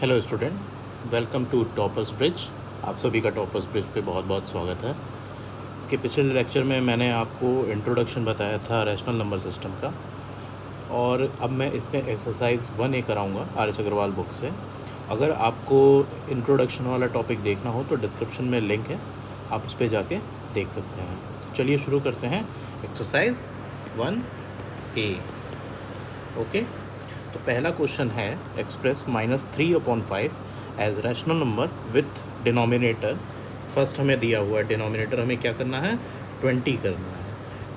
Hello student, welcome to Toppers Bridge. आप सभी का टॉपर्स ब्रिज पे बहुत बहुत स्वागत है। इसके पिछले लेक्चर में मैंने आपको इंट्रोडक्शन बताया था रैशनल नंबर सिस्टम का, और अब मैं इसमें एक्सरसाइज 1A कराऊंगा आर एस अग्रवाल बुक से। अगर आपको इंट्रोडक्शन वाला टॉपिक देखना हो तो डिस्क्रिप्शन में लिंक है, आप उस पर जाके देख सकते हैं। चलिए शुरू करते हैं एक्सरसाइज 1A। ओके, तो पहला क्वेश्चन है express -3/5 as rational number with denominator. First हमें दिया हुआ है डिनोमिनेटर हमें क्या करना है, 20 करना है।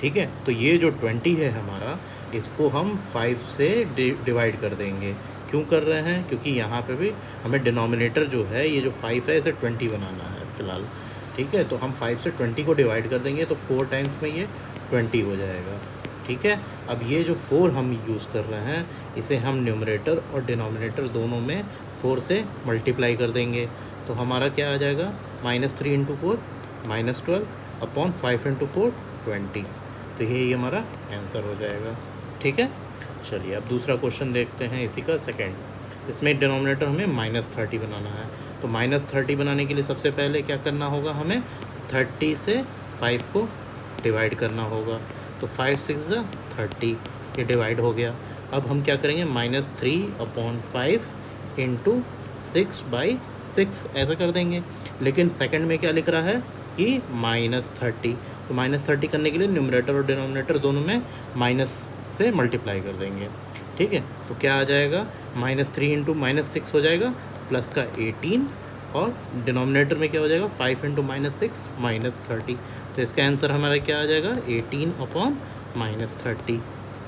ठीक है, तो ये जो 20 है हमारा, इसको हम 5 से डिवाइड कर देंगे। क्यों कर रहे हैं, क्योंकि यहाँ पे भी हमें डिनोमिनेटर जो है, ये जो 5 है, इसे 20 बनाना है फ़िलहाल। ठीक है, तो हम 5 से 20 को डिवाइड कर देंगे तो 4 टाइम्स में ये 20 हो जाएगा। ठीक है, अब ये जो 4 हम यूज़ कर रहे हैं, इसे हम न्यूमरेटर और डिनोमिनेटर दोनों में 4 से मल्टीप्लाई कर देंगे। तो हमारा क्या आ जाएगा, -3 × 4 -12 अपॉन 5 × 4 20। तो यही हमारा आंसर हो जाएगा। ठीक है, चलिए अब दूसरा क्वेश्चन देखते हैं इसी का सेकंड। इसमें डिनोमिनेटर हमें -30 बनाना है। तो -30 बनाने के लिए सबसे पहले क्या करना होगा, हमें 30 से 5 को डिवाइड करना होगा। तो 5 6 30, ये डिवाइड हो गया। अब हम क्या करेंगे, -3/5 × 6/6 ऐसा कर देंगे। लेकिन सेकंड में क्या लिख रहा है कि -30, तो -30 करने के लिए न्यूमरेटर और डिनोमिनेटर दोनों में माइनस से मल्टीप्लाई कर देंगे। ठीक है, तो क्या आ जाएगा, -3 × -6 हो जाएगा, प्लस का 18, और डिनोमिनेटर में क्या हो जाएगा, 5 × -6 -30। तो इसका आंसर हमारा क्या आ जाएगा, 18/-30।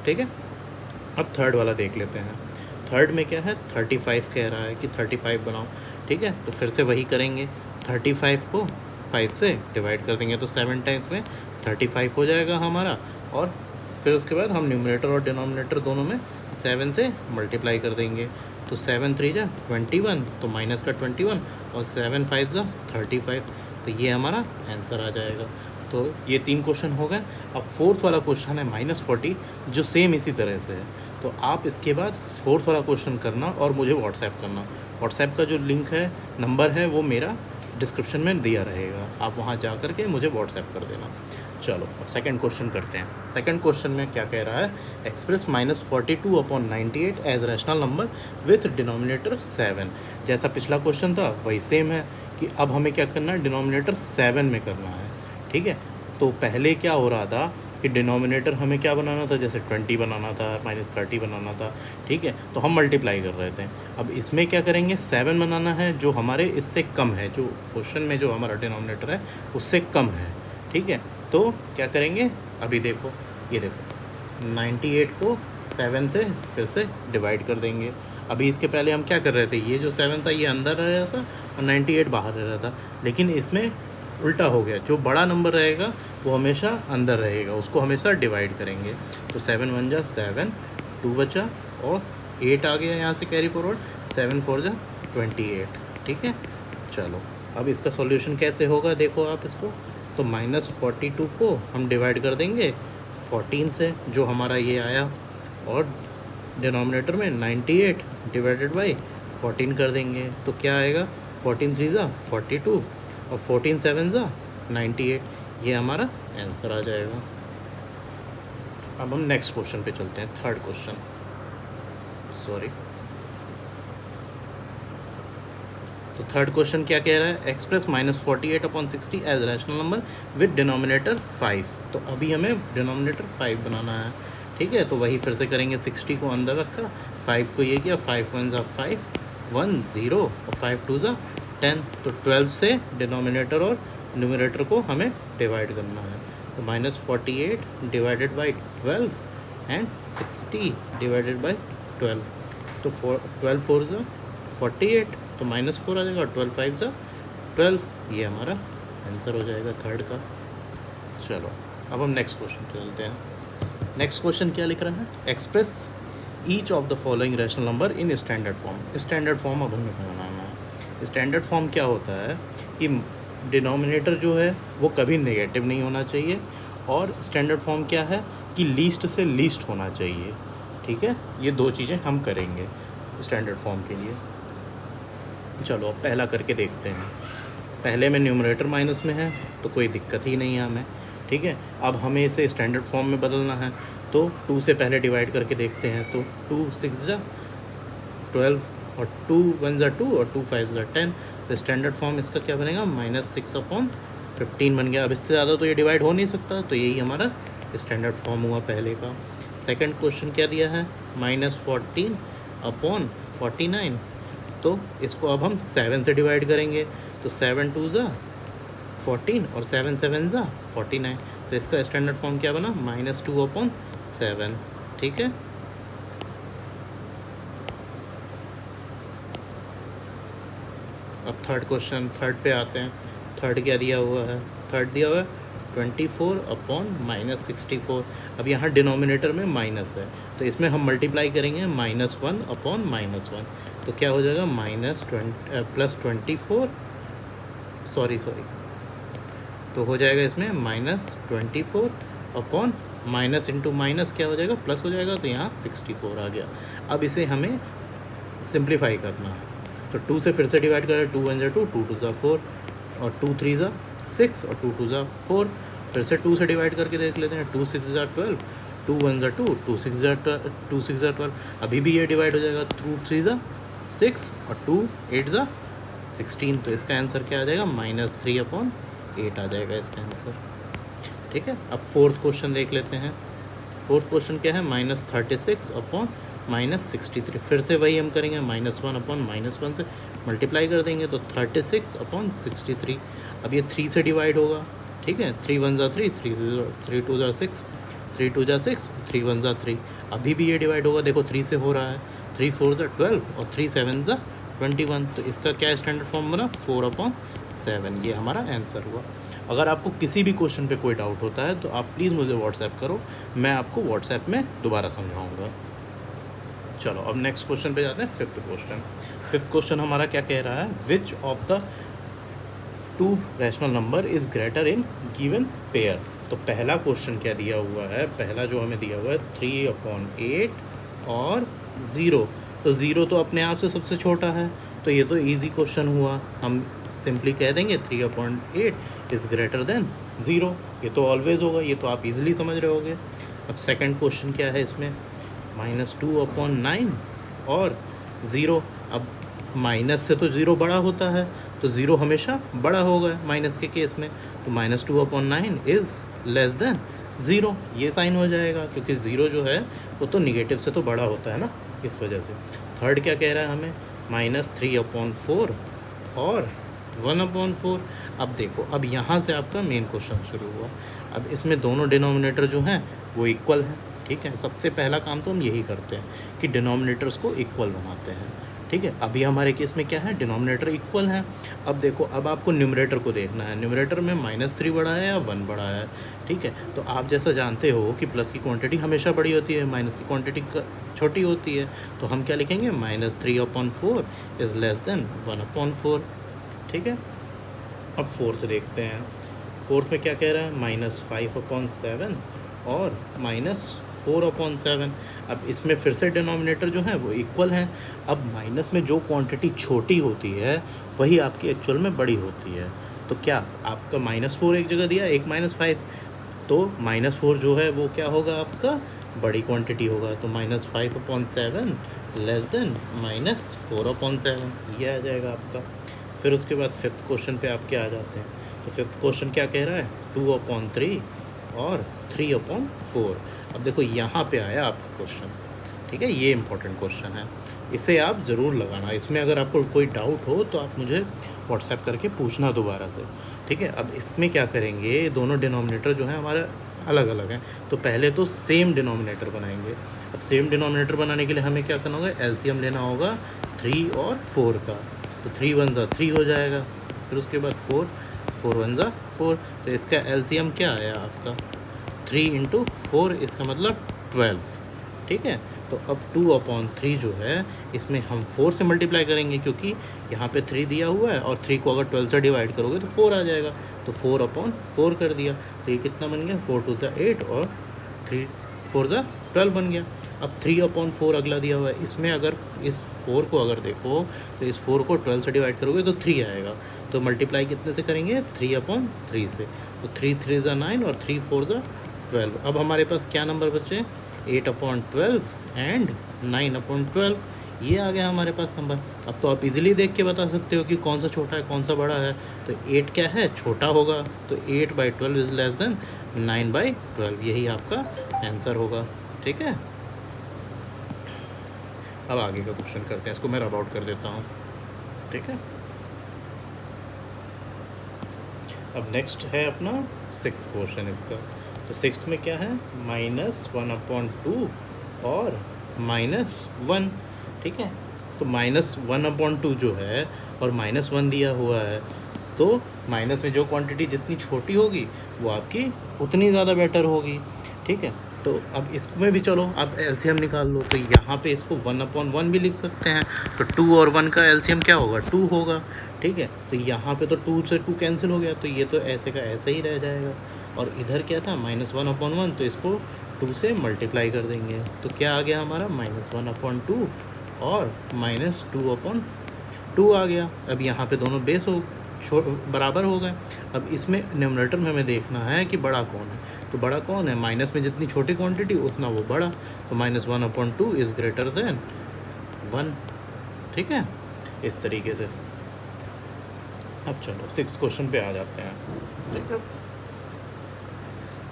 ठीक है, अब थर्ड वाला देख लेते हैं। थर्ड में क्या है, 35 कह रहा है कि 35 बनाओ। ठीक है, तो फिर से वही करेंगे, 35 को 5 से डिवाइड कर देंगे तो 7 टाइम्स में 35 हो जाएगा हमारा। और फिर उसके बाद हम न्यूमरेटर और डिनोमिनेटर दोनों में 7 से मल्टीप्लाई कर देंगे। तो 7 3 जा 21, तो माइनस का 21, और 7 5 जा 35। तो ये हमारा आंसर आ जाएगा। तो ये 3 क्वेश्चन हो गए। अब फोर्थ वाला क्वेश्चन है -40, जो सेम इसी तरह से है। तो आप इसके बाद फोर्थ वाला क्वेश्चन करना और मुझे व्हाट्सएप करना। व्हाट्सएप का जो लिंक है, नंबर है, वो मेरा डिस्क्रिप्शन में दिया रहेगा, आप वहाँ जा कर के मुझे व्हाट्सएप कर देना। चलो अब सेकंड क्वेश्चन करते हैं। सेकंड क्वेश्चन में क्या कह रहा है, express -42/98 as rational number with denominator 7। जैसा पिछला क्वेश्चन था वही सेम है कि अब हमें क्या करना है, डिनोमिनेटर 7 में करना है। ठीक है, तो पहले क्या हो रहा था कि डिनोमिनेटर हमें क्या बनाना था, जैसे 20 बनाना था, -30 बनाना था। ठीक है, तो हम मल्टीप्लाई कर रहे थे। अब इसमें क्या करेंगे, 7 बनाना है जो हमारे इससे कम है, जो क्वेश्चन में जो हमारा डिनोमिनेटर है उससे कम है। ठीक है, तो क्या करेंगे, अभी देखो, ये देखो 98 को 7 से फिर से डिवाइड कर देंगे। अभी इसके पहले हम क्या कर रहे थे, ये जो 7 था ये अंदर रह रहा था और 98 बाहर रह रहा था। लेकिन इसमें उल्टा हो गया, जो बड़ा नंबर रहेगा वो हमेशा अंदर रहेगा, उसको हमेशा डिवाइड करेंगे। तो 7 1 जा 7, 2 बचा, और 8 आ गया यहाँ से कैरी फॉरवर्ड, 7 4 जा 28। ठीक है, चलो अब इसका सॉल्यूशन कैसे होगा, देखो आप इसको। तो -42 को हम डिवाइड कर देंगे 14 से, जो हमारा ये आया, और डिनोमिनेटर में 98 डिवाइडेड बाई 14 कर देंगे। तो क्या आएगा, 14 3 जा 42, और 14 7 जा 98। ये हमारा आंसर आ जाएगा। अब हम नेक्स्ट क्वेश्चन पे चलते हैं, थर्ड क्वेश्चन। सॉरी, तो थर्ड क्वेश्चन क्या कह रहा है, express -48/60 as rational number with denominator 5। तो अभी हमें डिनोमिनेटर 5 बनाना है। ठीक है, तो वही फिर से करेंगे, 60 को अंदर रखा, 5 को ये किया, 5 1 जा 5 1 0, और 5 2 जा 10। तो 12 से डिनोमिनेटर और न्यूमरेटर को हमें डिवाइड करना है। तो -48 divided by 12 and 60 divided by 12। तो 12 4 जा 48, तो -4 आ जाएगा, और 12 5 जा 12। ये हमारा आंसर हो जाएगा थर्ड का। चलो अब हम नेक्स्ट क्वेश्चन पे चलते हैं। नेक्स्ट क्वेश्चन क्या लिख रहा है, express each of the following rational number in standard form. Standard form अब हमें बनाना है। स्टैंडर्ड फॉर्म क्या होता है कि डिनोमिनेटर जो है वो कभी नेगेटिव नहीं होना चाहिए, और स्टैंडर्ड फॉर्म क्या है कि लीस्ट से लीस्ट होना चाहिए। ठीक है, ये दो चीज़ें हम करेंगे स्टैंडर्ड फॉर्म के लिए। चलो अब पहला करके देखते हैं। पहले में न्यूमरेटर माइनस में है तो कोई दिक्कत ही नहीं है हमें, ठीक है। अब हमें इसे स्टैंडर्ड फॉर्म में बदलना है, तो 2 से पहले डिवाइड करके देखते हैं। तो 2 6 जा 12 और 2 1 जा 2 और 2 5 जा 10। तो स्टैंडर्ड फॉर्म इसका क्या बनेगा, -6/15 बन गया। अब इससे ज़्यादा तो ये डिवाइड हो नहीं सकता, तो यही हमारा स्टैंडर्ड फॉर्म हुआ पहले का। सेकंड क्वेश्चन क्या दिया है, -14/49। तो इसको अब हम 7 से डिवाइड करेंगे। तो 7 2 जा 14 और 7 7 जा 49। तो इसका स्टैंडर्ड फॉर्म क्या बना, -2/7, ठीक है। अब थर्ड क्वेश्चन, थर्ड पे आते हैं। थर्ड क्या दिया हुआ है, थर्ड दिया हुआ है 24/-64। अब यहाँ डिनोमिनेटर में माइनस है, तो इसमें हम मल्टीप्लाई करेंगे -1/-1। तो क्या हो जाएगा, +24, सॉरी तो हो जाएगा इसमें -24 अपॉन माइनस इंटू माइनस क्या हो जाएगा, प्लस हो जाएगा। तो यहाँ 64 आ गया। अब इसे हमें सिंप्लीफाई करना है, तो 2 से फिर से डिवाइड करें। 2 1 जा 2, 2 2 जा 4 और 2 3 जा 6 और 2 2 जा 4। फिर से 2 से डिवाइड करके देख लेते हैं। 2 6 जा 12, 2 1 जा 2, 2 6 जा 12। अभी भी ये डिवाइड हो जाएगा। 2 3 जा 6 और 2 8 जा 16। तो इसका आंसर क्या आ जाएगा, -3/8 आ जाएगा इसका आंसर, ठीक है। अब फोर्थ क्वेश्चन देख लेते हैं। फोर्थ क्वेश्चन क्या है, -36/-63। फिर से वही हम करेंगे, -1/-1 से मल्टीप्लाई कर देंगे। तो 36/63। अब ये 3 से डिवाइड होगा, ठीक है। 3 1 जा 3, 3 2 जा 6, 3 2 जा 6, 3 1 जा 3। अभी भी ये डिवाइड होगा, देखो 3 से हो रहा है। 3 4 जा 12 और 3 7 जा 21। तो इसका क्या स्टैंडर्ड फॉर्म बना, 4/7। ये हमारा आंसर हुआ। अगर आपको किसी भी क्वेश्चन पे कोई डाउट होता है तो आप प्लीज़ मुझे व्हाट्सएप करो, मैं आपको व्हाट्सएप में दोबारा समझाऊंगा। चलो अब नेक्स्ट क्वेश्चन पे जाते हैं। फिफ्थ क्वेश्चन हमारा क्या कह रहा है, which of the 2 rational number is greater in given pair. तो पहला क्वेश्चन क्या दिया हुआ है, पहला जो हमें दिया हुआ है 3/8 और 0। तो 0 तो अपने आप से सबसे छोटा है, तो ये तो इजी क्वेश्चन हुआ। हम सिंपली कह देंगे 3/8 इज़ ग्रेटर देन 0। ये तो ऑलवेज होगा, ये तो आप इजीली समझ रहे होगे। अब सेकंड क्वेश्चन क्या है इसमें, -2/9 और 0। अब माइनस से तो 0 बड़ा होता है, तो 0 हमेशा बड़ा होगा माइनस के केस में। तो -2/9 इज़ लेस देन 0, ये साइन हो जाएगा, क्योंकि 0 जो है वो तो निगेटिव से तो बड़ा होता है ना, इस वजह से। थर्ड क्या कह रहा है हमें, -3/4 और 1/4। अब देखो, अब यहाँ से आपका मेन क्वेश्चन शुरू हुआ। अब इसमें दोनों डिनोमिनेटर जो हैं वो इक्वल हैं, ठीक है। सबसे पहला काम तो हम यही करते हैं कि डिनोमिनेटर्स को इक्वल बनाते हैं, ठीक है। अभी हमारे केस में क्या है, डिनोमिनेटर इक्वल है। अब देखो, अब आपको न्यूमरेटर को देखना है। न्यूमरेटर में -3 बड़ा है या 1 बड़ा है, ठीक है। तो आप जैसा जानते हो कि प्लस की क्वांटिटी हमेशा बड़ी होती है, माइनस की क्वांटिटी छोटी होती है। तो हम क्या लिखेंगे, -3/4 इज़ लेस देन 1/4, ठीक है। अब फोर्थ देखते हैं। फोर्थ में क्या कह रहा है, -5/7 और -4/7। अब इसमें फिर से डिनोमिनेटर जो है वो इक्वल हैं। अब माइनस में जो क्वांटिटी छोटी होती है वही आपकी एक्चुअल में बड़ी होती है। तो क्या आपका -4 एक जगह दिया, एक -5, तो -4 जो है वो क्या होगा, आपका बड़ी क्वांटिटी होगा। तो -5/7 लेस देन -4/7, ये आ जाएगा आपका। फिर उसके बाद फिफ्थ क्वेश्चन पे आप क्या आ जाते हैं। तो फिफ्थ क्वेश्चन क्या कह रहा है, 2/3 और 3/4। अब देखो यहाँ पे आया आपका क्वेश्चन, ठीक है। ये इंपॉर्टेंट क्वेश्चन है, इसे आप ज़रूर लगाना। इसमें अगर आपको कोई डाउट हो तो आप मुझे व्हाट्सएप करके पूछना दोबारा से, ठीक है। अब इसमें क्या करेंगे, दोनों डिनोमिनेटर जो हैं हमारे अलग अलग हैं, तो पहले तो सेम डिनोमिनेटर बनाएंगे। अब सेम डिनोमिनेटर बनाने के लिए हमें क्या करना होगा, एलसीएम लेना होगा 3 और 4 का। तो 3 1 जा 3 हो जाएगा, फिर उसके बाद 4 4 1 जा 4। तो इसका एलसीएम क्या आया आपका, 3 × 4, इसका मतलब 12, ठीक है। तो अब 2/3 जो है इसमें हम 4 से मल्टीप्लाई करेंगे, क्योंकि यहाँ पे 3 दिया हुआ है और 3 को अगर 12 से डिवाइड करोगे तो 4 आ जाएगा। तो 4/4 कर दिया, तो ये कितना बन गया, 4 2 जा 8 और 3 4 जा 12 बन गया। अब 3/4 अगला दिया हुआ है, इसमें अगर इस 4 को अगर देखो तो इस 4 को 12 से डिवाइड करोगे तो 3 आएगा, तो मल्टीप्लाई कितने से करेंगे 3/3 से, तो 3 3 ज़ा 9 और 3 4 ज़ा 12। अब हमारे पास क्या नंबर बचे 8/12 एंड 9/12, ये आ गया हमारे पास नंबर। अब तो आप इजीली देख के बता सकते हो कि कौन सा छोटा है कौन सा बड़ा है, तो 8 क्या है छोटा होगा, तो 8/12 इज़ लेस देन 9/12, यही आपका आंसर होगा। ठीक है, अब आगे का क्वेश्चन करते हैं, इसको मैं रब आउट कर देता हूँ। ठीक है, अब नेक्स्ट है अपना 6th क्वेश्चन इसका। तो 6th में क्या है -1/2 और -1। ठीक है, तो -1/2 जो है और -1 दिया हुआ है, तो माइनस में जो क्वांटिटी जितनी छोटी होगी वो आपकी उतनी ज़्यादा बेटर होगी। ठीक है, तो अब इसमें भी चलो आप एलसीएम निकाल लो, तो यहाँ पे इसको 1/1 भी लिख सकते हैं, तो 2 और 1 का एलसीएम क्या होगा 2 होगा। ठीक है, तो यहाँ पे तो 2 से 2 कैंसिल हो गया, तो ये तो ऐसे का ऐसे ही रह जाएगा। और इधर क्या था -1/1, तो इसको 2 से मल्टीप्लाई कर देंगे, तो क्या आ गया हमारा -1/2 और -2/2 आ गया। अब यहाँ पे दोनों बेस हो बराबर हो गए। अब इसमें न्यूमरेटर में हमें देखना है कि बड़ा कौन है, तो बड़ा कौन है, माइनस में जितनी छोटी क्वांटिटी उतना वो बड़ा, तो -1/2 इज़ ग्रेटर देन 1। ठीक है, इस तरीके से। अब चलो 6th क्वेश्चन पे आ जाते हैं। ठीक है,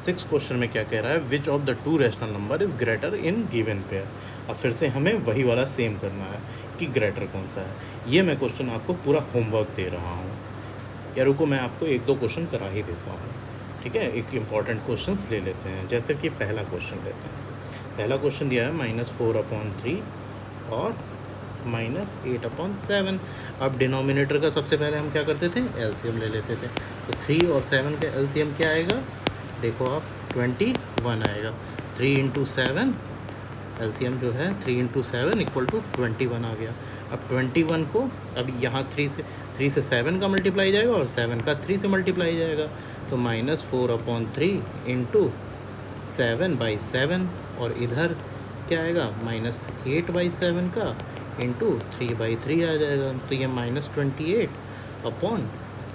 6th क्वेश्चन में क्या कह रहा है, which of the 2 rational number is greater in given pair. अब फिर से हमें वही वाला सेम करना है कि ग्रेटर कौन सा है। ये मैं क्वेश्चन आपको पूरा होमवर्क दे रहा हूँ, या रुको मैं आपको 1-2 क्वेश्चन करा ही देता हूँ। ठीक है, एक इम्पॉर्टेंट क्वेश्चन ले लेते हैं, जैसे कि पहला क्वेश्चन लेते हैं। पहला क्वेश्चन दिया है -4/3 और -8/7। अब डिनोमिनेटर का सबसे पहले हम क्या करते थे एलसीएम ले लेते थे, तो 3 और 7 का एलसीएम क्या आएगा, देखो आप 21 आएगा। 3 × 7 एलसीएम जो है 3 × 7 = 21 आ गया। अब 21 को अब यहाँ 3 से 7 का मल्टीप्लाई जाएगा और 7 का 3 से मल्टीप्लाई जाएगा, तो -4/3 × 7/7, और इधर क्या आएगा -8/7 का × 3/3 आ जाएगा, तो ये -28/7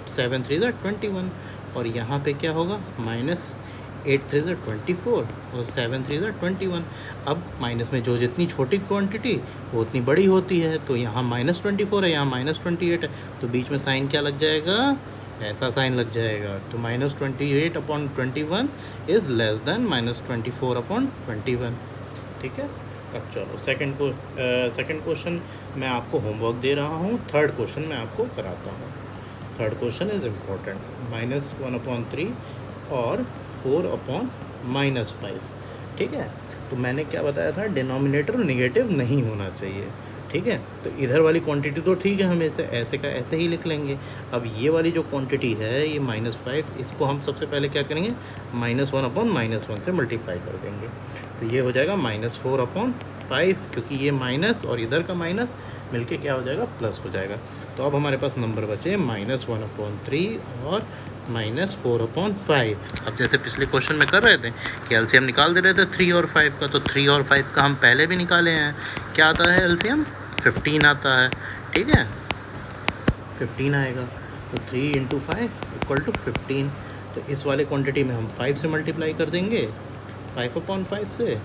3 = 21, और यहाँ पे क्या होगा -8 3 = 24 और 7 3 = 21। अब माइनस में जो जितनी छोटी क्वांटिटी वो उतनी बड़ी होती है, तो यहाँ -24 है, यहाँ -28 है, तो बीच में साइन क्या लग जाएगा, ऐसा साइन लग जाएगा, तो -28/21 इज़ लेस देन -24/21। ठीक है, अब चलो सेकंड क्वेश्चन मैं आपको होमवर्क दे रहा हूँ, थर्ड क्वेश्चन मैं आपको कराता हूँ। थर्ड क्वेश्चन इज़ इम्पोर्टेंट, -1/3 और 4/-5। ठीक है, तो मैंने क्या बताया था, डिनोमिनेटर नेगेटिव नहीं होना चाहिए। ठीक है, तो इधर वाली क्वांटिटी तो ठीक है, हम इसे ऐसे का ऐसे ही लिख लेंगे। अब ये वाली जो क्वांटिटी है ये -5, इसको हम सबसे पहले क्या करेंगे -1/-1 से मल्टीप्लाई कर देंगे, तो ये हो जाएगा -4/5, क्योंकि ये माइनस और इधर का माइनस मिलके क्या हो जाएगा प्लस हो जाएगा। तो अब हमारे पास नंबर बचे -1/3 और -4/5। अब जैसे पिछले क्वेश्चन में कर रहे थे कि एलसीएम निकाल दे रहे थे 3 और 5 का, तो 3 और 5 का हम पहले भी निकाले हैं। क्या आता है एलसीएम 15 आता है। ठीक है, 15 आएगा, तो 3 × 5 = 15, तो इस वाले क्वांटिटी में हम 5 से मल्टीप्लाई कर देंगे 5/5 से,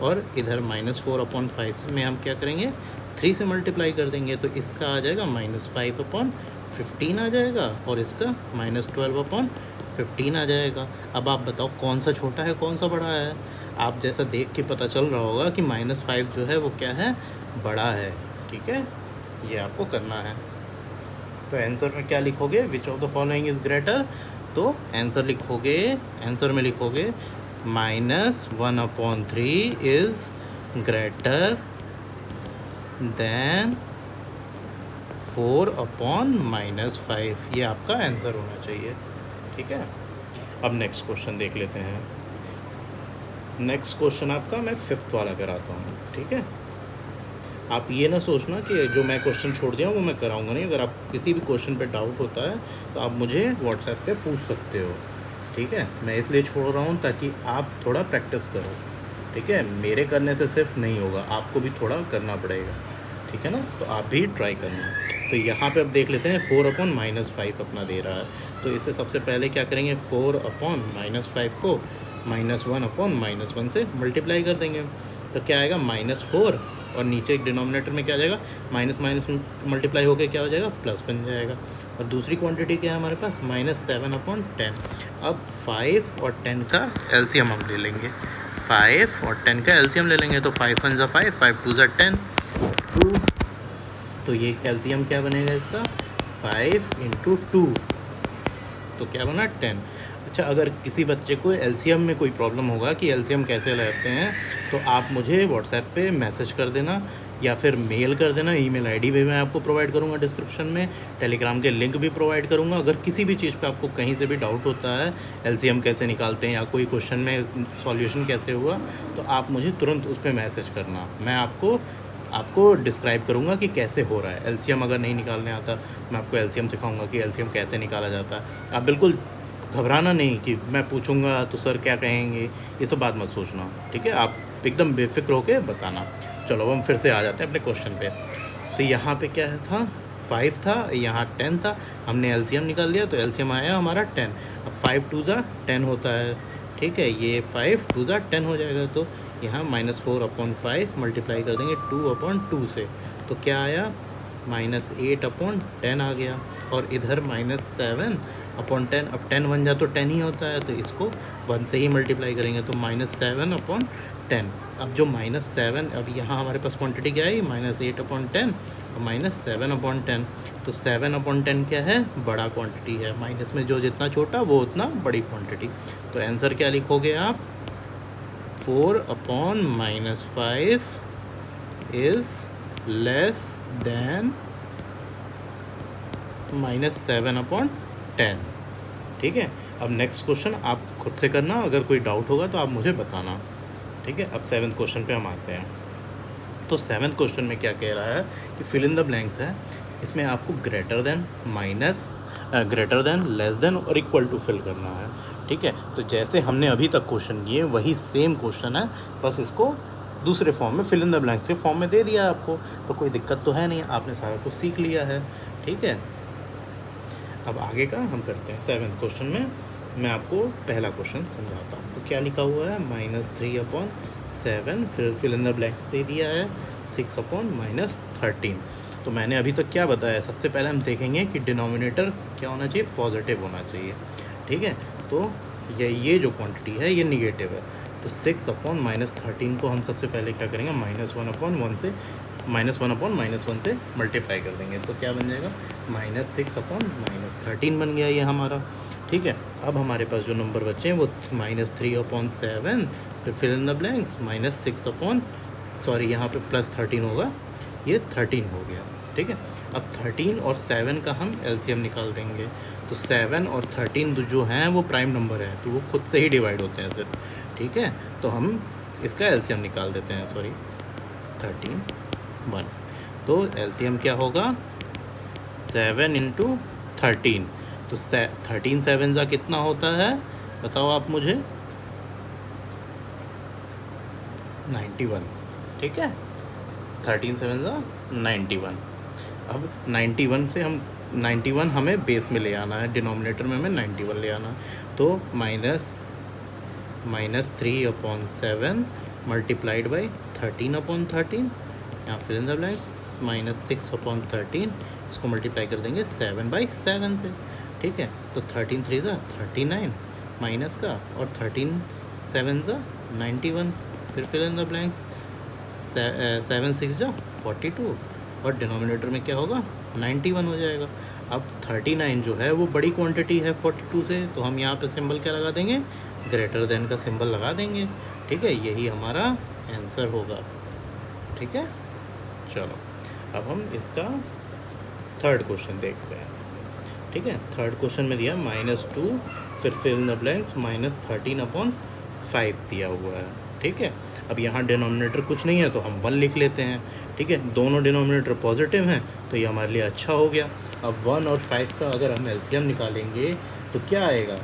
और इधर -4/5 में हम क्या करेंगे 3 से मल्टीप्लाई कर देंगे, तो इसका आ जाएगा -5/15 आ जाएगा, और इसका -12/15 आ जाएगा। अब आप बताओ कौन सा छोटा है कौन सा बड़ा है। आप जैसा देख के पता चल रहा होगा कि -5 जो है वो क्या है बड़ा है। ठीक है, ये आपको करना है। तो आंसर में क्या लिखोगे, विच of the following is greater, तो आंसर में लिखोगे -1/3 इज़ ग्रेटर देन 4/-5, ये आपका आंसर होना चाहिए। ठीक है, अब नेक्स्ट क्वेश्चन देख लेते हैं। नेक्स्ट क्वेश्चन आपका मैं 5th वाला कराता हूँ। ठीक है, आप ये ना सोचना कि जो मैं क्वेश्चन छोड़ दिया वो मैं कराऊंगा नहीं। अगर आप किसी भी क्वेश्चन पे डाउट होता है तो आप मुझे व्हाट्सएप पे पूछ सकते हो। ठीक है, मैं इसलिए छोड़ रहा हूँ ताकि आप थोड़ा प्रैक्टिस करो। ठीक है, मेरे करने से सिर्फ नहीं होगा, आपको भी थोड़ा करना पड़ेगा, ठीक है ना, तो आप भी ट्राई करना। तो यहाँ पे अब देख लेते हैं 4/-5 अपना दे रहा है, तो इससे सबसे पहले क्या करेंगे, 4/-5 को -1/-1 से मल्टीप्लाई कर देंगे, तो क्या आएगा -4, और नीचे एक डिनोमिनेटर में क्या आ जाएगा, माइनस माइनस मल्टीप्लाई होकर क्या हो जाएगा, प्लस बन जाएगा। और दूसरी क्वांटिटी क्या है हमारे पास, -7/10। अब 5 और 10 का एलसीएम हम ले लेंगे, 5 और 10 का एलसीएम ले लेंगे, तो 5 1 = 5, 5 2 = 10, 2। तो ये एलसीएम क्या बनेगा इसका, 5 × 2, तो क्या बना, 10। अच्छा, अगर किसी बच्चे को एलसीएम में कोई प्रॉब्लम होगा कि एलसीएम कैसे लेते हैं, तो आप मुझे व्हाट्सएप पे मैसेज कर देना या फिर मेल कर देना। ईमेल आईडी भी मैं आपको प्रोवाइड करूँगा डिस्क्रिप्शन में, टेलीग्राम के लिंक भी प्रोवाइड करूँगा। अगर किसी भी चीज़ पे आपको कहीं से भी डाउट होता है, एलसीएम कैसे निकालते हैं या कोई क्वेश्चन में सॉल्यूशन कैसे हुआ, तो आप मुझे तुरंत उस पर मैसेज करना, मैं आपको डिस्क्राइब करूँगा कि कैसे हो रहा है। एलसीएम अगर नहीं निकालने आता, मैं आपको एलसीएम सिखाऊंगा कि एलसीएम कैसे निकाला जाता है। आप बिल्कुल घबराना नहीं कि मैं पूछूंगा तो सर क्या कहेंगे, ये सब बात मत सोचना, ठीक है, आप एकदम बेफिक्र होकर बताना। चलो अब हम फिर से आ जाते हैं अपने क्वेश्चन पे। तो यहाँ पे क्या था, 5 था, यहाँ 10 था, हमने एलसीएम निकाल लिया, तो एलसीएम आया हमारा 10। अब 5 2 = 10 होता है, ठीक है, ये 5 2 = 10 हो जाएगा, तो यहाँ -4/5 मल्टीप्लाई कर देंगे 2/2 से, तो क्या आया, -8/10 आ गया। और इधर -7/10, अब 10 बन जा तो 10 ही होता है, तो इसको 1 से ही मल्टीप्लाई करेंगे, तो -7/10। अब जो -7, अब यहाँ हमारे पास क्वांटिटी क्या है, -8/10 और -7/10, तो 7/10 क्या है, बड़ा क्वांटिटी है, माइनस में जो जितना छोटा वो उतना बड़ी क्वांटिटी। तो आंसर क्या लिखोगे आप, 4/-5 इज़ लेस देन -7/10, ठीक है। अब नेक्स्ट क्वेश्चन आप खुद से करना, अगर कोई डाउट होगा तो आप मुझे बताना, ठीक है। अब 7th क्वेश्चन पे हम आते हैं। तो 7th क्वेश्चन में क्या कह रहा है कि फिल इन द ब्लैंक्स है, इसमें आपको ग्रेटर देन, लेस देन और इक्वल टू फिल करना है, ठीक है। तो जैसे हमने अभी तक क्वेश्चन किए वही सेम क्वेश्चन है, बस इसको दूसरे फॉर्म में, फिल इन द ब्लैंक्स के फॉर्म में दे दिया है आपको, तो कोई दिक्कत तो है नहीं, आपने सारा कुछ सीख लिया है, ठीक है। अब आगे का हम करते हैं। 7th क्वेश्चन में मैं आपको पहला क्वेश्चन समझाता हूँ। तो क्या लिखा हुआ है, -3/7, फिर फिल इन द ब्लैंक्स दे दिया है 6/-13। तो मैंने अभी तक क्या बताया, सबसे पहले हम देखेंगे कि डिनोमिनेटर क्या होना चाहिए, पॉजिटिव होना चाहिए, ठीक है। तो ये जो क्वांटिटी है ये निगेटिव है, तो 6/-13 को हम सबसे पहले क्या करेंगे, -1/-1 से मल्टीप्लाई कर देंगे, तो क्या बन जाएगा, -6/-13 बन गया ये हमारा, ठीक है। अब हमारे पास जो नंबर बचे हैं वो -3/7, फिर फिल इन द ब्लैंक्स यहाँ पे +13 होगा, ये 13 हो गया, ठीक है। अब 13 और 7 का हम एलसीएम निकाल देंगे, तो 7 और 13 जो हैं वो प्राइम नंबर है, तो वो खुद से ही डिवाइड होते हैं सिर्फ, ठीक है। तो हम इसका एलसीएम निकाल देते हैं, 13 1, तो एलसीएम क्या होगा, 7 × 13, तो 13 7 का कितना होता है, बताओ आप मुझे, 91, ठीक है, 13 7 का 91। अब 91 हमें बेस में ले आना है, डिनोमिनेटर में हमें 91 ले आना है, तो -3/7 मल्टीप्लाइड बाई 13/13, यहाँ फिल इन द ब्लैंक्स -6/13, इसको मल्टीप्लाई कर देंगे 7/7 से, ठीक है। तो 13 3 ज़ा 39 माइनस का, और 13 7 ज़ा 91, फिर फिल इन द ब्लैंक्स 7 6 ज़ा 42, और डिनोमिनेटर में क्या होगा, 91 हो जाएगा। अब 39 जो है वो बड़ी क्वांटिटी है 42 से, तो हम यहाँ पे सिंबल क्या लगा देंगे, ग्रेटर देन का सिंबल लगा देंगे, ठीक है, यही हमारा आंसर होगा, ठीक है। चलो अब हम इसका 3rd क्वेश्चन देखते हैं, ठीक है। 3rd क्वेश्चन में दिया -2, फिर फिल इन द ब्लैंक्स -13/5 दिया हुआ है, ठीक है। अब यहाँ डिनोमिनेटर कुछ नहीं है तो हम 1 लिख लेते हैं, ठीक है, दोनों डिनोमिनेटर पॉजिटिव हैं तो ये हमारे लिए अच्छा हो गया। अब 1 और 5 का अगर हम एलसीएम निकालेंगे तो क्या आएगा,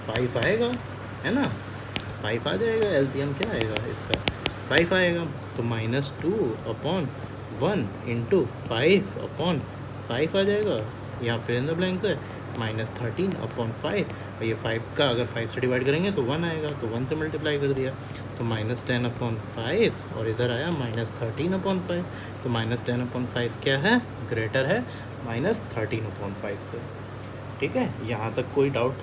5 आएगा, है ना। 5 आ जाएगा। एलसीएम क्या आएगा इसका? 5 आएगा। तो -2/1 इंटू 5/5 आ जाएगा। यहाँ फिर इन द ब्लैंक्स है -13/5, और ये 5 का अगर 5 से डिवाइड करेंगे तो 1 आएगा, तो 1 से मल्टीप्लाई कर दिया तो -10/5, और इधर आया -13/5। तो -10/5 क्या है? ग्रेटर है -13/5 से। ठीक है, यहाँ तक कोई डाउट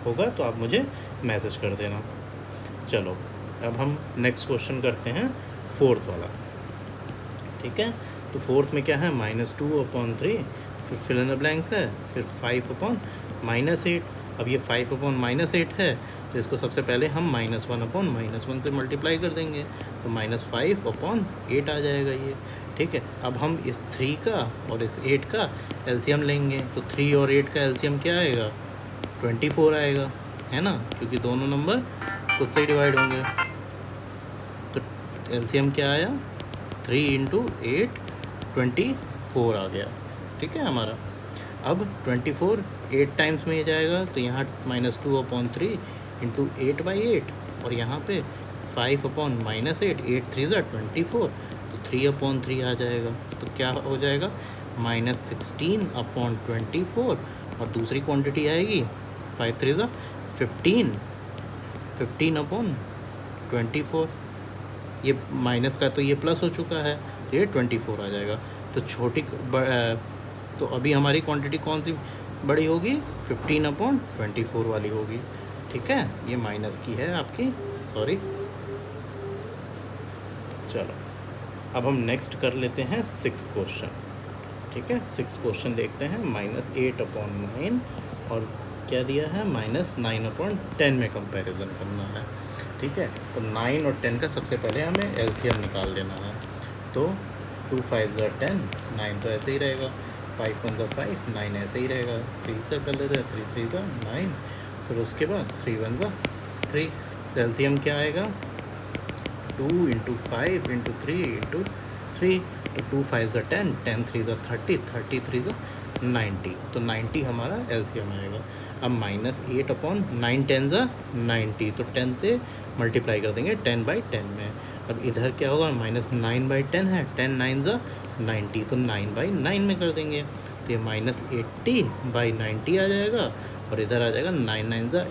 होगा तो आप मुझे मैसेज कर देना। चलो अब हम नेक्स्ट क्वेश्चन करते हैं, फोर्थ वाला। ठीक है, तो फोर्थ में क्या है? -2/3, फिर फिल इन द ब्लैंक्स है, फिर 5/-8। अब ये 5/-8 है, तो इसको सबसे पहले हम -1/-1 से मल्टीप्लाई कर देंगे, तो -5/8 आ जाएगा ये। ठीक है, अब हम इस 3 का और इस 8 का एलसीएम लेंगे, तो 3 और 8 का एलसीएम क्या आएगा? 24 आएगा, है ना, क्योंकि दोनों नंबर खुद से ही डिवाइड होंगे। तो एलसीएम क्या आया? 3 × 8 24 आ गया। ठीक है हमारा। अब 24 8 टाइम्स में ही जाएगा, तो यहाँ -2/3 इंटू 8/8, और यहाँ पे 5/-8, 8 3 24, तो 3/3 आ जाएगा। तो क्या हो जाएगा? -16/24, और दूसरी क्वांटिटी आएगी 5 3 15, 15/24। ये माइनस का तो ये प्लस हो चुका है, तो ये 24 आ जाएगा। तो तो अभी हमारी क्वांटिटी कौन सी बड़ी होगी? 15/24 वाली होगी। ठीक है, ये माइनस की है आपकी, सॉरी। चलो अब हम नेक्स्ट कर लेते हैं 6th क्वेश्चन। ठीक है, 6th क्वेश्चन देखते हैं। -8/9, और क्या दिया है? -9/10 में कंपैरिजन करना है। ठीक है, तो 9 और 10 का सबसे पहले हमें एलसीएम निकाल लेना है। तो 2 5 10, 9 तो ऐसे ही रहेगा, 5 1 5, 9 ऐसे ही रहेगा, 3 का कर लेते हैं, 3 3 9, फिर उसके बाद 3 1 3। तो एलसीएम क्या आएगा? 2 × 5 × 3 × 3, तो 2 5 10, 10 3 30, 30 3 90, तो 90 हमारा एलसीएम आएगा। अब -8/9 10 90, तो 10 से मल्टीप्लाई कर देंगे 10/10 में। अब इधर क्या होगा? -9/10 है, 10 9 90, तो 9/9 में कर देंगे, तो ये -80/90 आ जाएगा, और इधर आ जाएगा 9 9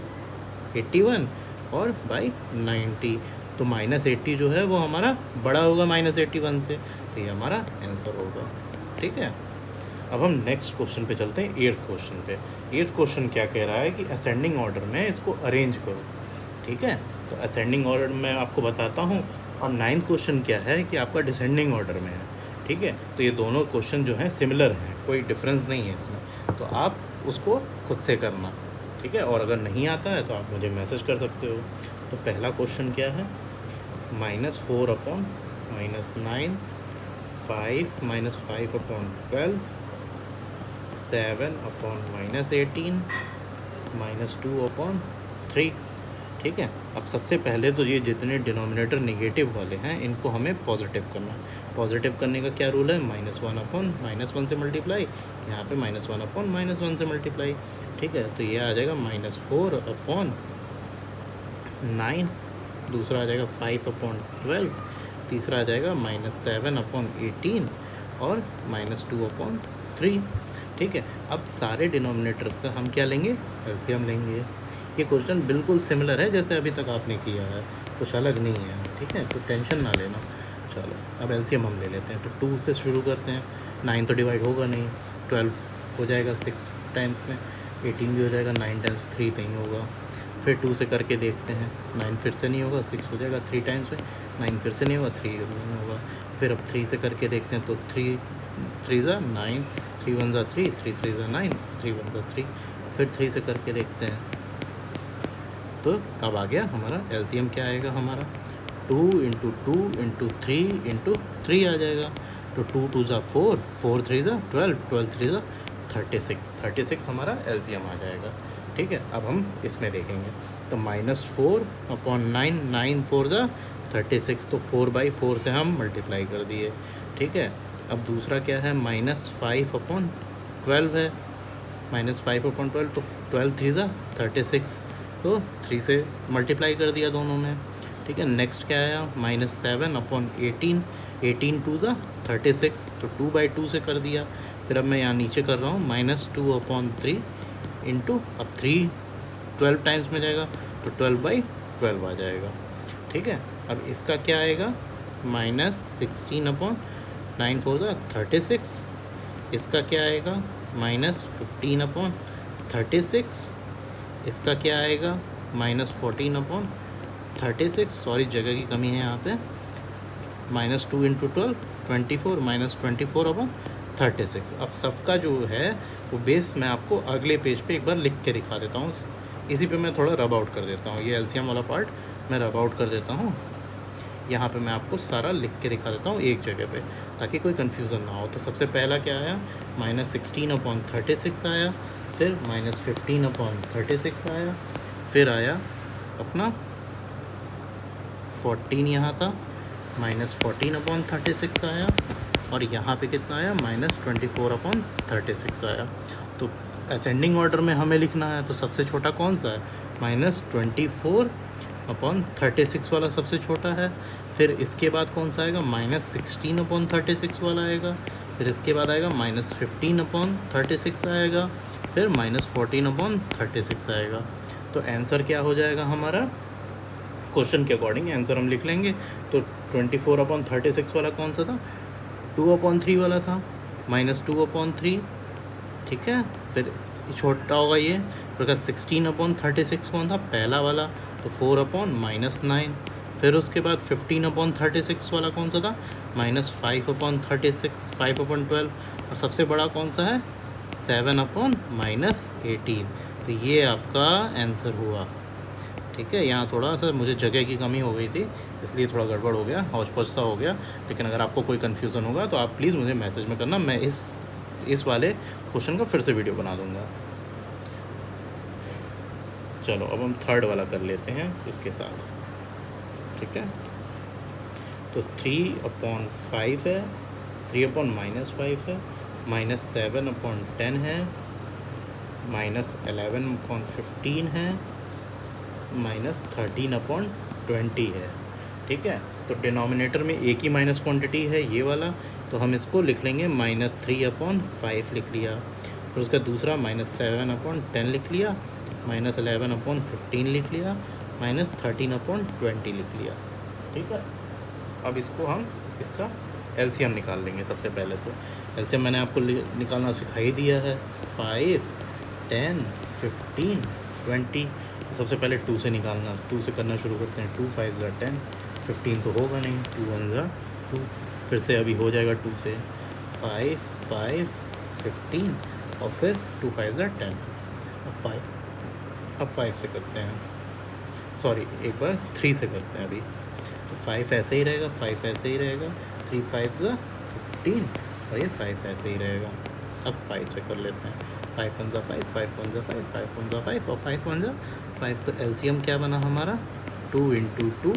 81, और बाई 90, तो -80 जो है वो हमारा बड़ा होगा -81 से, तो ये हमारा आंसर होगा। ठीक है, अब हम नेक्स्ट क्वेश्चन पे चलते हैं, 8th क्वेश्चन पे। 8th क्वेश्चन क्या कह रहा है कि असेंडिंग ऑर्डर में इसको अरेंज करो। ठीक है, तो असेंडिंग ऑर्डर में आपको बताता हूँ। और 9th क्वेश्चन क्या है कि आपका डिसेंडिंग ऑर्डर में है। ठीक है, तो ये दोनों क्वेश्चन जो हैं सिमिलर हैं, कोई डिफरेंस नहीं है इसमें, तो आप उसको खुद से करना। ठीक है, और अगर नहीं आता है तो आप मुझे मैसेज कर सकते हो। तो पहला क्वेश्चन क्या है? -4/-9, 5 -5/12, 7/-18, -2/3। ठीक है, अब सबसे पहले तो ये जितने डिनोमिनेटर नेगेटिव वाले हैं इनको हमें पॉजिटिव करना है। पॉजिटिव करने का क्या रूल है? -1/-1 से मल्टीप्लाई, यहाँ पे -1/-1 से मल्टीप्लाई। ठीक है, तो ये आ जाएगा -4/9, दूसरा आ जाएगा 5/12, तीसरा आ जाएगा -7/18, और -2/3। ठीक है, अब सारे डिनोमिनेटर्स का हम क्या लेंगे? एलसीएम लेंगे। ये क्वेश्चन बिल्कुल सिमिलर है जैसे अभी तक आपने किया है, कुछ अलग नहीं है। ठीक है, तो टेंशन ना लेना। चलो अब एलसीएम हम ले लेते हैं। तो 2 से शुरू करते हैं, 9 तो डिवाइड होगा नहीं, 12 हो जाएगा 6 टाइम्स में, 18 भी हो जाएगा, 9 टाइम्स 3 नहीं होगा। फिर 2 से करके देखते हैं, 9 फिर से नहीं होगा, 6 हो जाएगा 3 टाइम्स में, 9 फिर से नहीं होगा, 3 नहीं होगा। फिर अब 3 से करके देखते हैं, तो 3 3 9, 3 1 3, 3 3 9, 3 1 3। फिर 3 से करके देखते हैं, तो कब आ गया हमारा एलसीएम? क्या आएगा हमारा? 2 × 2 × 3 × 3 आ जाएगा। तो 2 2 4, 4 3 12, 12 3 36, 36 हमारा एलसीएम आ जाएगा। ठीक है, अब हम इसमें देखेंगे। तो -4/9, 9 4 36, तो 4/4 से हम मल्टीप्लाई कर दिए। ठीक है, अब दूसरा क्या है? -5/12 है, -5/12, तो 12 3 36, तो 3 से मल्टीप्लाई कर दिया दोनों में, ठीक है। नेक्स्ट क्या आया, -7/18, 18 टू ज़ा 36, तो 2/2 से कर दिया। फिर अब मैं यहाँ नीचे कर रहा हूँ -2/3 इंटू, अब 3 12 टाइम्स में जाएगा तो 12/12 आ जाएगा, ठीक है। अब इसका क्या आएगा, -16/9 4 36, इसका क्या आएगा -15/36, इसका क्या आएगा -14/36, सॉरी जगह की कमी है यहाँ पे, -2 इंटू 12 24, -24/36। अब सबका जो है वो बेस मैं आपको अगले पेज पे एक बार लिख के दिखा देता हूँ, इसी पे मैं थोड़ा रब आउट कर देता हूँ, ये एलसीएम वाला पार्ट मैं रब आउट कर देता हूँ। यहाँ पे मैं आपको सारा लिख के दिखा देता हूँ एक जगह पे, ताकि कोई कन्फ्यूज़न ना हो। तो सबसे पहला क्या आया, -16/36 आया, फिर -15/36 आया, फिर आया अपना 14 यहाँ था, -14/36 आया, और यहाँ पे कितना आया, -24/36 आया। तो असेंडिंग ऑर्डर में हमें लिखना है, तो सबसे छोटा कौन सा है, -24/36 वाला सबसे छोटा है। फिर इसके बाद कौन सा आएगा, -16/36 वाला आएगा, फिर इसके बाद आएगा -15/36 आएगा, फिर -14/36 आएगा। तो आंसर क्या हो जाएगा हमारा, क्वेश्चन के अकॉर्डिंग आंसर हम लिख लेंगे। तो 24/36 वाला कौन सा था, 2/3 वाला था, -2/3, ठीक है। फिर छोटा होगा ये, फिर 16/36 कौन था, पहला वाला, तो 4/-9। फिर उसके बाद 15/36 वाला कौन सा था, -5/36, 5/12, और सबसे बड़ा कौन सा है, 7/-18। तो ये आपका आंसर हुआ, ठीक है। यहाँ थोड़ा सा मुझे जगह की कमी हो गई थी, इसलिए थोड़ा गड़बड़ हो गया, हौच पौच सा हो गया। लेकिन अगर आपको कोई कन्फ्यूज़न होगा तो आप प्लीज़ मुझे मैसेज में करना, मैं इस वाले क्वेश्चन का फिर से वीडियो बना दूँगा। चलो अब हम थर्ड वाला कर लेते हैं इसके साथ, ठीक है। तो 3/5 है, 3/-5 है, -7/10 है, -11/15 है, -13/20 है, ठीक है। तो डिनोमिनेटर में एक ही माइनस क्वांटिटी है ये वाला, तो हम इसको लिख लेंगे -3/5 लिख लिया। फिर उसका दूसरा -7/10 लिख लिया, -11/15 लिख लिया, -13/20 लिख लिया, ठीक है। अब इसको हम इसका एलसीएम निकाल लेंगे। सबसे पहले तो एलसीएम मैंने आपको निकालना सिखा ही दिया है, 5, 10, 15, 20। सबसे पहले 2 से निकालना, 2 से करना शुरू करते हैं। 2 5 10, 15 तो होगा नहीं, 2 1 2, फिर से अभी हो जाएगा 2 से 5 5 15, और फिर 2 5 10। अब 5 से करते हैं, सॉरी एक बार 3 से करते हैं अभी। तो 5 ऐसे ही रहेगा, 5 ऐसे ही रहेगा, 3 5 15, और ये 5 ऐसे ही रहेगा। अब 5 से कर लेते हैं, 5 1 5, 5 1 5, 5 1 5, और 5 1 5। तो एलसीएम क्या बना हमारा, 2 × 2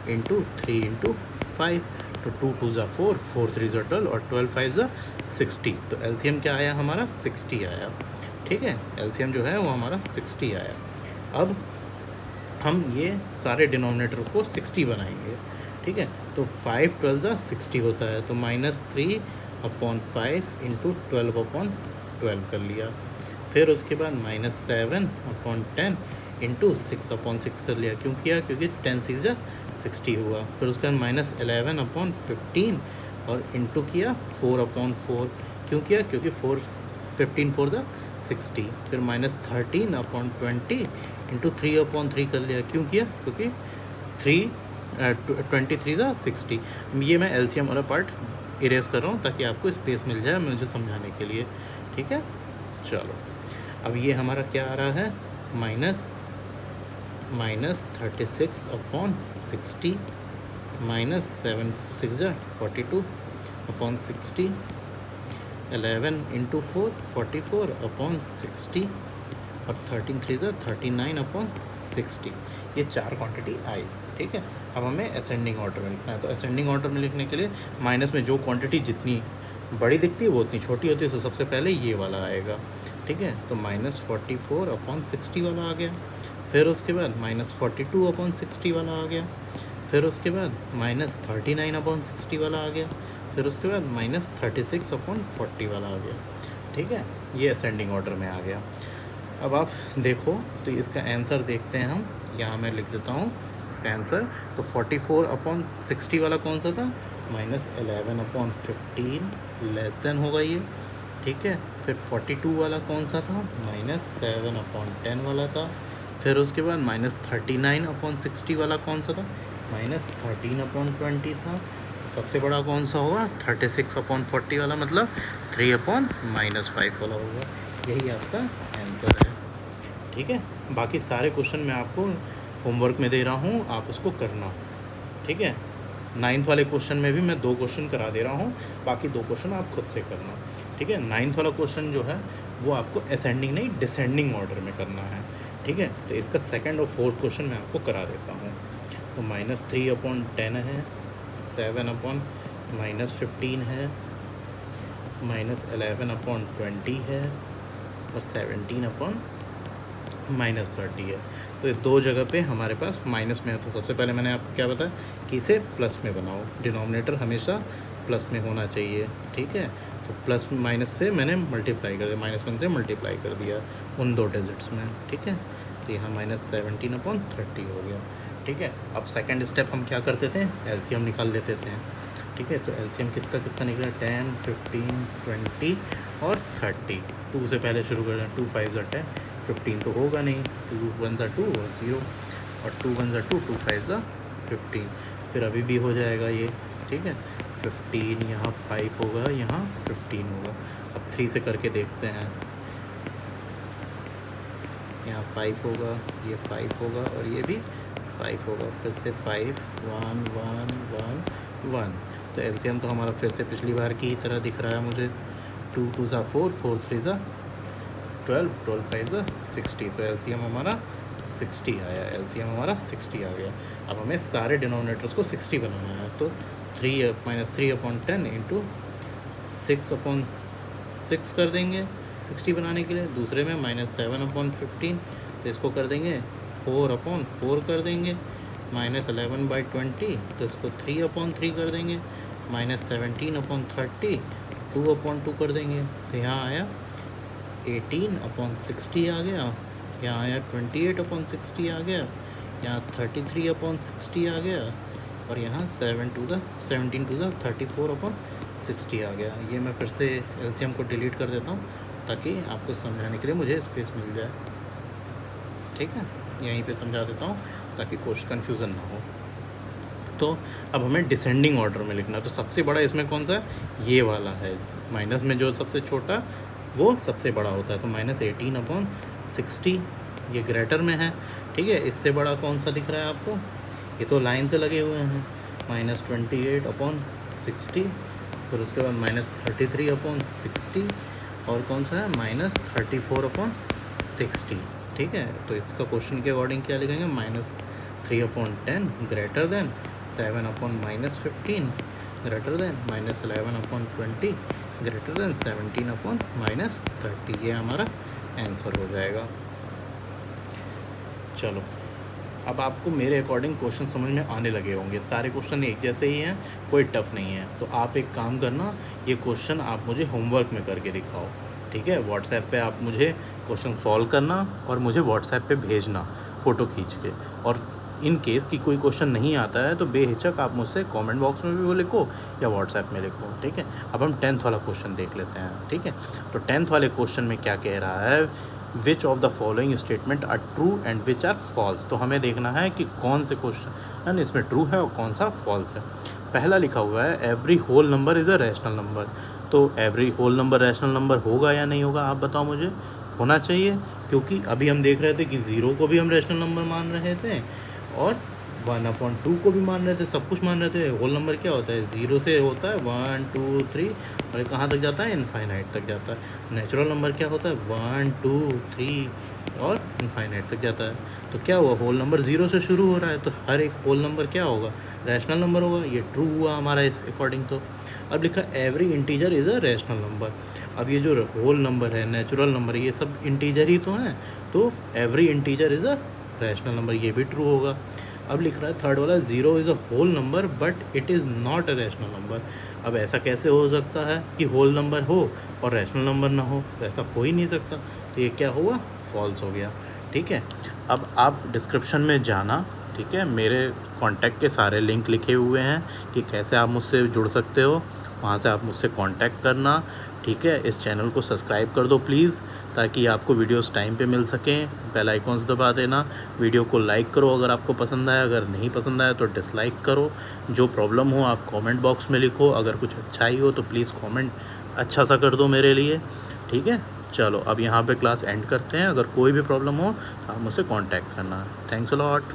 × 3 × 5, तो 2 2 4, 4 3 12, और 12 5 60। तो एलसीएम क्या आया हमारा, 60 आया, ठीक है। एलसीएम जो है वो हमारा 60 आया। अब हम ये सारे डिनोमिनेटर को 60 बनाएंगे, ठीक है। तो 5 12 60 होता है, तो -3/5 × 12/12 कर लिया। फिर उसके बाद -7/10 × 6/6 कर लिया। क्यों किया, क्योंकि 10 6 60 हुआ। फिर उसके बाद -11/15 और इंटू किया 4/4। क्यों किया, क्योंकि 15 4 60। फिर -13/20 × 3/3 कर लिया। क्यों किया, क्योंकि 23 60। ये मैं एलसीएम वाला पार्ट इरेज कर रहा हूँ ताकि आपको स्पेस मिल जाए मुझे समझाने के लिए, ठीक है। चलो अब ये हमारा क्या आ रहा है, -36/60, -7 6 42/60, 11 × 4 44/60, और 13 3 39/60। ये 4 क्वांटिटी आई, ठीक है। अब हमें असेंडिंग ऑर्डर में लिखना है। तो असेंडिंग ऑर्डर में लिखने के लिए माइनस में जो क्वांटिटी जितनी बड़ी दिखती है वो उतनी छोटी होती है, तो सबसे पहले ये वाला आएगा, ठीक है। तो -44/60 वाला आ गया। फिर उसके बाद -42/60 वाला आ गया, फिर उसके बाद -39/60 वाला आ गया, फिर उसके बाद -36/40 वाला आ गया। ठीक है, ये असेंडिंग ऑर्डर में आ गया। अब आप देखो तो इसका आंसर देखते हैं हम, यहाँ मैं लिख देता हूँ इसका आंसर। तो 44/60 वाला कौन सा था? -11/15 लेस देन होगा ये। ठीक है, फिर 42 वाला कौन सा था? -7/10 वाला था। फिर उसके बाद -39/60 वाला कौन सा था? -13/20 था। सबसे बड़ा कौन सा होगा? 36/40 वाला, मतलब 3/-5 वाला होगा। यही आपका आंसर है। ठीक है, बाकी सारे क्वेश्चन मैं आपको होमवर्क में दे रहा हूँ, आप उसको करना। ठीक है, 9th वाले क्वेश्चन में भी मैं 2 क्वेश्चन करा दे रहा हूँ, बाकी 2 क्वेश्चन आप खुद से करना। ठीक है, 9th वाला क्वेश्चन जो है वो आपको असेंडिंग नहीं डिसेंडिंग ऑर्डर में करना है। ठीक है, तो इसका 2nd और 4th क्वेश्चन मैं आपको करा देता हूँ। तो -3/10 है, 7/-15 है, -11/20 है और 17/-30 है। तो ये 2 जगह पे हमारे पास माइनस में है। तो सबसे पहले मैंने आपको क्या बताया कि इसे प्लस में बनाओ, डिनोमिनेटर हमेशा प्लस में होना चाहिए। ठीक है, तो प्लस माइनस से मैंने मल्टीप्लाई कर दिया, -1 से मल्टीप्लाई कर दिया उन 2 डिजिट्स में। ठीक है, तो यहाँ -17/30 हो गया। ठीक है, अब सेकंड स्टेप हम क्या करते थे? एलसीएम निकाल लेते थे। ठीक है, तो एलसीएम किसका किसका निकला? 10, 15, 20 और 30। 2 से पहले शुरू कर दें। 2 5 10, 15 तो होगा नहीं, 2 1 2 और 0, और 2 1 2, 2 5 15। फिर अभी भी हो जाएगा ये। ठीक है, 15 यहाँ 5 होगा, यहाँ 15 होगा। अब 3 से करके देखते हैं। यहाँ 5 होगा, ये 5 होगा और ये भी 5 होगा। फिर से 5 1 1 1 1। तो एलसीएम तो हमारा फिर से पिछली बार की ही तरह दिख रहा है मुझे। 2 2 4, 4 3 12, 12 5 60। तो एलसीएम हमारा 60 आया, एलसीएम हमारा 60 आ गया। अब हमें सारे डिनोमिनेटर्स को 60 बनाना है। तो 3/10 इंटू 6/6 कर देंगे 60 बनाने के लिए। दूसरे में -7/15, तो इसको कर देंगे 4/4 कर देंगे। -11/20, तो इसको 3/3 कर देंगे। -17/30, 2/2 कर देंगे। तो यहाँ आया 18/60 आ गया, यहाँ आया 28/60 आ गया, यहाँ 33/60 आ गया और यहाँ 17 to the 34/60 आ गया। ये मैं फिर से एलसीएम को डिलीट कर देता हूँ ताकि आपको समझाने के लिए मुझे स्पेस मिल जाए। ठीक है, यहीं पे समझा देता हूँ ताकि कुछ कन्फ्यूज़न ना हो। तो अब हमें डिसेंडिंग ऑर्डर में लिखना है। तो सबसे बड़ा इसमें कौन सा है? ये वाला है। माइनस में जो सबसे छोटा वो सबसे बड़ा होता है। तो -18/60 ये ग्रेटर में है। ठीक है, इससे बड़ा कौन सा दिख रहा है आपको? ये तो लाइन से लगे हुए हैं। -28/60, फिर उसके बाद -33/60 और कौन सा है? -34/60। ठीक है, तो इसका क्वेश्चन के अकॉर्डिंग क्या लिखेंगे? -3/10 greater than 7/-15 greater than -11/20 greater than 17/-30। ये हमारा आंसर हो जाएगा। चलो, अब आपको मेरे अकॉर्डिंग क्वेश्चन समझ में आने लगे होंगे। सारे क्वेश्चन एक जैसे ही हैं, कोई टफ नहीं है। तो आप एक काम करना, ये क्वेश्चन आप मुझे होमवर्क में करके दिखाओ। ठीक है, व्हाट्सएप पे आप मुझे क्वेश्चन सॉल्व करना और मुझे व्हाट्सएप पे भेजना फ़ोटो खींच के। और इन केस कि कोई क्वेश्चन नहीं आता है तो बेहिचक आप मुझसे कमेंट बॉक्स में भी वो लिखो या व्हाट्सएप में लिखो। ठीक है, अब हम 10th वाला क्वेश्चन देख लेते हैं। ठीक है, तो 10th वाले क्वेश्चन में क्या कह रहा है? Which of the following statement are true and which are false. तो हमें देखना है कि कौन से क्वेश्चन इसमें ट्रू है और कौन सा फॉल्स है। पहला लिखा हुआ है every whole number is a rational number. तो every whole number rational number होगा या नहीं होगा? आप बताओ मुझे। होना चाहिए, क्योंकि अभी हम देख रहे थे कि 0 को भी हम रैशनल नंबर मान रहे थे और 1/2 को भी मान रहे थे, सब कुछ मान रहे थे। होल नंबर क्या होता है? 0 से होता है 1 2 3 और कहाँ तक जाता है? इनफाइनाइट तक जाता है। नेचुरल नंबर क्या होता है? 1 2 3 और इनफाइनाइट तक जाता है। तो क्या हुआ? होल नंबर 0 से शुरू हो रहा है, तो हर एक होल नंबर क्या होगा? रैशनल नंबर होगा। ये ट्रू हुआ हमारा इस अकॉर्डिंग। तो अब लिखा every integer is a rational number. अब ये जो होल नंबर है, नेचुरल नंबर, ये सब इंटीजर ही तो हैं। तो every integer is a rational number, ये भी ट्रू होगा। अब लिख रहा है थर्ड वाला, zero is a whole number but it is not a rational number. अब ऐसा कैसे हो सकता है कि होल नंबर हो और रैशनल नंबर ना हो? तो ऐसा हो ही नहीं सकता। तो ये क्या हुआ? फॉल्स हो गया। ठीक है, अब आप डिस्क्रिप्शन में जाना, ठीक है, मेरे कॉन्टैक्ट के सारे लिंक लिखे हुए हैं कि कैसे आप मुझसे जुड़ सकते हो, वहाँ से आप मुझसे कांटेक्ट करना। ठीक है, इस चैनल को सब्सक्राइब कर दो प्लीज़, ताकि आपको वीडियोस टाइम पे मिल सकें। बेल आइकॉन्स दबा देना। वीडियो को लाइक करो अगर आपको पसंद आया, अगर नहीं पसंद आया तो डिसलाइक करो। जो प्रॉब्लम हो आप कमेंट बॉक्स में लिखो, अगर कुछ अच्छाई हो तो प्लीज़ कमेंट अच्छा सा कर दो मेरे लिए। ठीक है, चलो अब यहाँ पे क्लास एंड करते हैं। अगर कोई भी प्रॉब्लम हो तो आप मुझसे कांटेक्ट करना। Thanks a lot.